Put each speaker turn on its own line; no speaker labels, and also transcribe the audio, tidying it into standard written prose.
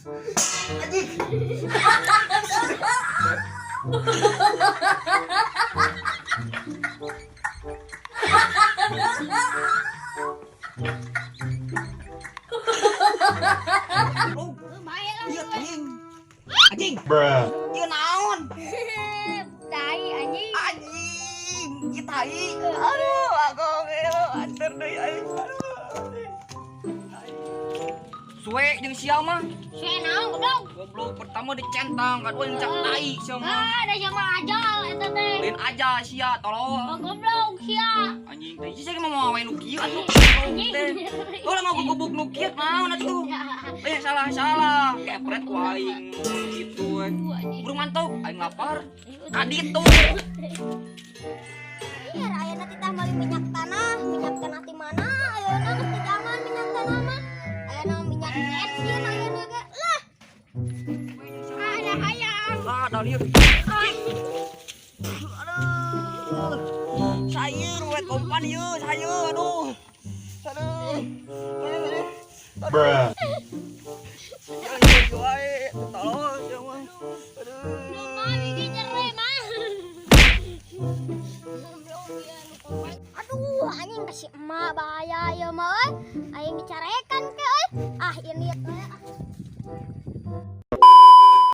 Anjing. Iya anjing. Anjing.
Bruh.
Iya naon?
Tai anjing.
Anjing, ieu tai. Aduh, aku anter deui aing. Suwe jeung sia mah.
Saya naon goblok.
Goblok pertama dicentang kan euy cak tai sia mah.
Ah, ada sama ajal eta teh.
Lain aja sia
Oh,
tolong.
goblok sia.
Anjing teh sia mau main nu kieu atuh.
Anjing.
Teh. Ulah mau gubuk nu kieu naon atuh. Salah. Kepret ku aing gitu we. Burung mantuk aing lapar. Kadit tuh.
Iya, ayeuna teh mali minyak tanah ti mana? Ayeuna geus teu zaman minyak tanah mah. Ayeuna minyak bensin ayeuna ge. Lah. Ada hayang.
Ah, dah lieu. Aduh. Sayeur we kompan ieu, sayeur aduh. Aduh.
Bruh.
Jangan wae, tolong jangan. Aduh.
Mah ini nyere mah. Aduh, anjing kasih emak bahaya ya mah euy. Aing dicarekan ke euy. Ah, ini teh.